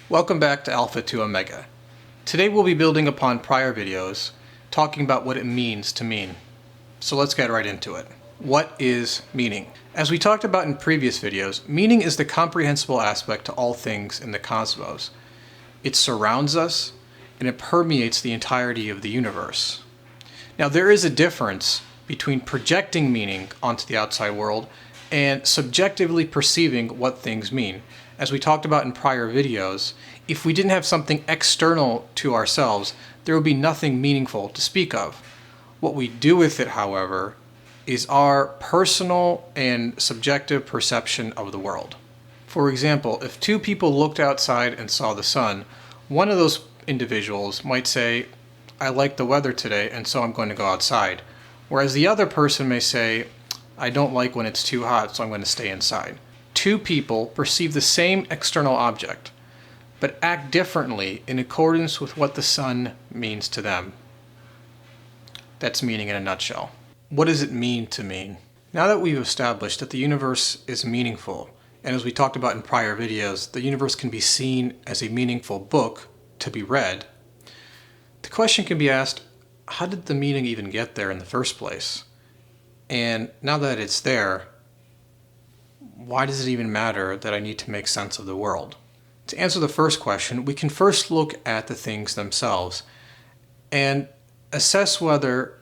Welcome back to Alpha to Omega. Today we'll be building upon prior videos, talking about what it means to mean. So let's get right into it. What is meaning? As we talked about in previous videos, meaning is the comprehensible aspect to all things in the cosmos. It surrounds us, and it permeates the entirety of the universe. Now there is a difference between projecting meaning onto the outside world and subjectively perceiving what things mean. As we talked about in prior videos, if we didn't have something external to ourselves, there would be nothing meaningful to speak of. What we do with it, however, is our personal and subjective perception of the world. For example, if two people looked outside and saw the sun, one of those individuals might say, "I like the weather today, and so I'm going to go outside." Whereas the other person may say, "I don't like when it's too hot, so I'm going to stay inside." Two people perceive the same external object, but act differently in accordance with what the sun means to them. That's meaning in a nutshell. What does it mean to mean? Now that we've established that the universe is meaningful, and as we talked about in prior videos, the universe can be seen as a meaningful book to be read, the question can be asked, how did the meaning even get there in the first place? And now that it's there, why does it even matter that I need to make sense of the world? To answer the first question, we can first look at the things themselves and assess whether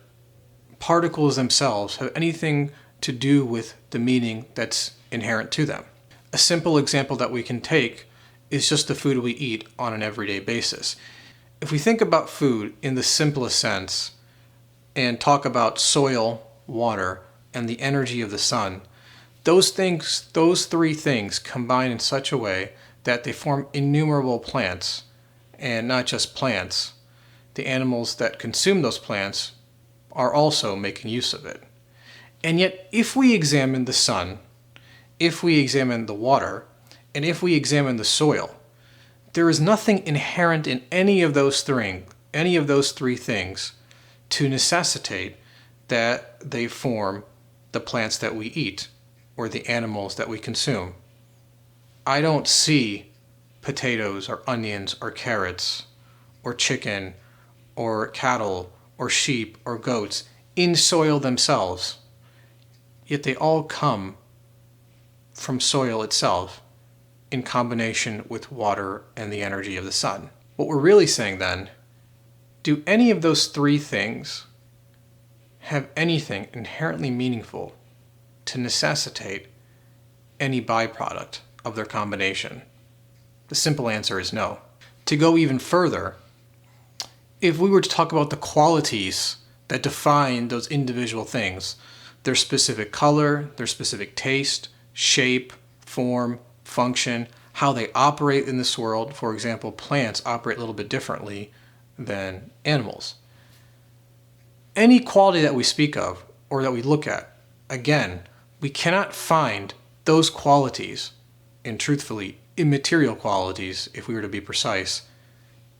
particles themselves have anything to do with the meaning that's inherent to them. A simple example that we can take is just the food we eat on an everyday basis. If we think about food in the simplest sense and talk about soil, water, and the energy of the sun, those three things combine in such a way that they form innumerable plants, and not just plants. The animals that consume those plants are also making use of it. And yet, if we examine the sun, if we examine the water, and if we examine the soil, there is nothing inherent in any of those three things to necessitate that they form the plants that we eat or the animals that we consume. I don't see potatoes or onions or carrots or chicken or cattle or sheep or goats in soil themselves, yet they all come from soil itself in combination with water and the energy of the sun. What we're really saying then, do any of those three things have anything inherently meaningful to necessitate any byproduct of their combination? The simple answer is no. To go even further, if we were to talk about the qualities that define those individual things, their specific color, their specific taste, shape, form, function, how they operate in this world, for example, plants operate a little bit differently than animals. Any quality that we speak of or that we look at, again, we cannot find those qualities, and truthfully, immaterial qualities, if we were to be precise,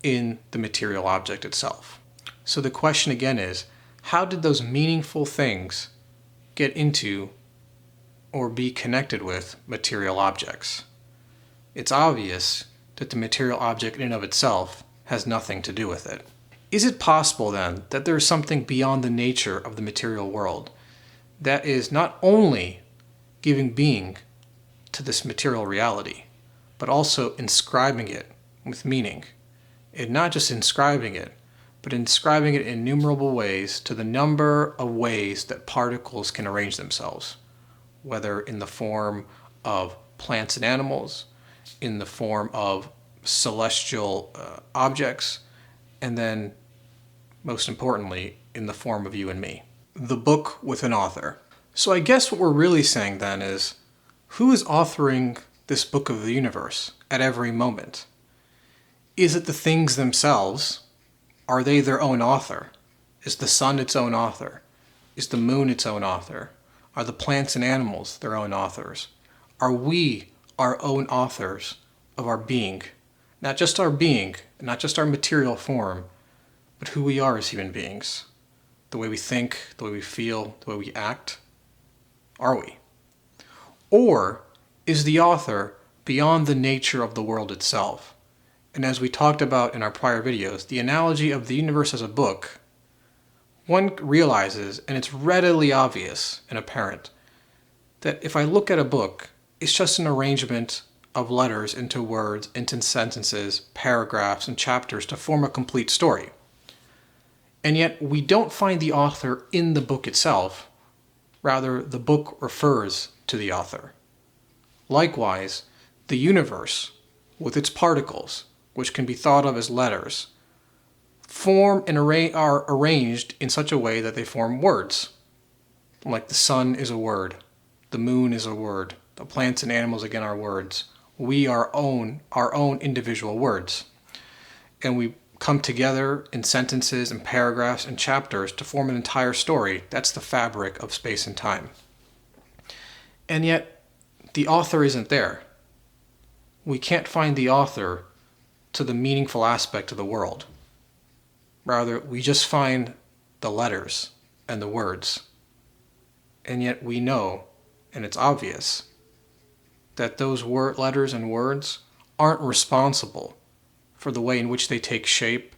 in the material object itself. So the question again is, how did those meaningful things get into or be connected with material objects? It's obvious that the material object in and of itself has nothing to do with it. Is it possible then that there is something beyond the nature of the material world that is not only giving being to this material reality, but also inscribing it with meaning? And not just inscribing it, but inscribing it in innumerable ways to the number of ways that particles can arrange themselves, whether in the form of plants and animals, in the form of celestial objects, and then, most importantly, in the form of you and me. The book with an author. So I guess what we're really saying then is, who is authoring this book of the universe at every moment? Is it the things themselves? Are they their own author? Is the sun its own author? Is the moon its own author? Are the plants and animals their own authors? Are we our own authors of our being? Not just our being, not just our material form, but who we are as human beings. The way we think, the way we feel, the way we act. Are we? Or is the author beyond the nature of the world itself? And as we talked about in our prior videos, the analogy of the universe as a book, one realizes, and it's readily obvious and apparent, that if I look at a book, it's just an arrangement of letters into words, into sentences, paragraphs, and chapters to form a complete story. And yet we don't find the author in the book itself. Rather, the book refers to the author. Likewise, the universe, with its particles, which can be thought of as letters, form and are arranged in such a way that they form words. Like the sun is a word, the moon is a word, the plants and animals again are words. We are our own individual words. And we come together in sentences and paragraphs and chapters to form an entire story. That's the fabric of space and time. And yet, the author isn't there. We can't find the author to the meaningful aspect of the world. Rather, we just find the letters and the words. And yet we know, and it's obvious, that those letters and words aren't responsible for the way in which they take shape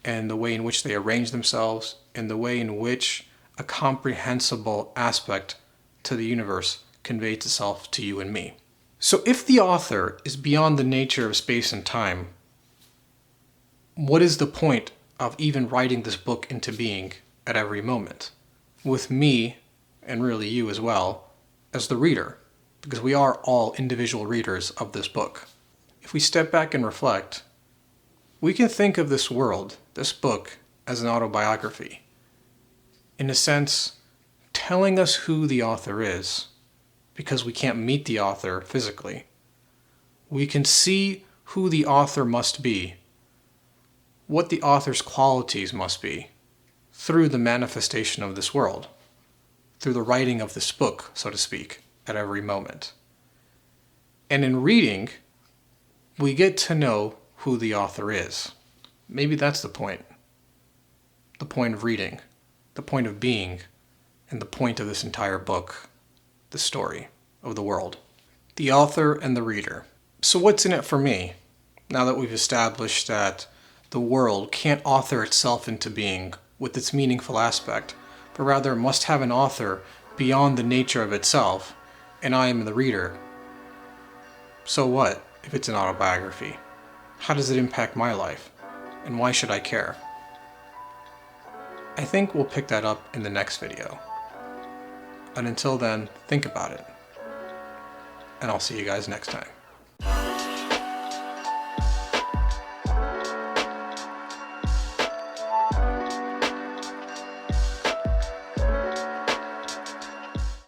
and the way in which they arrange themselves and the way in which a comprehensible aspect to the universe conveys itself to you and me. So if the author is beyond the nature of space and time, what is the point of even writing this book into being at every moment? With me, and really you as well, as the reader, because we are all individual readers of this book. If we step back and reflect, we can think of this world, this book, as an autobiography. In a sense, telling us who the author is, because we can't meet the author physically. We can see who the author must be, what the author's qualities must be, through the manifestation of this world, through the writing of this book, so to speak, at every moment. And in reading, we get to know who the author is. Maybe that's the point of reading, the point of being, and the point of this entire book, the story of the world. The author and the reader. So what's in it for me, now that we've established that the world can't author itself into being with its meaningful aspect, but rather must have an author beyond the nature of itself, and I am the reader. So what if it's an autobiography? How does it impact my life? And why should I care? I think we'll pick that up in the next video. And until then, think about it. And I'll see you guys next time.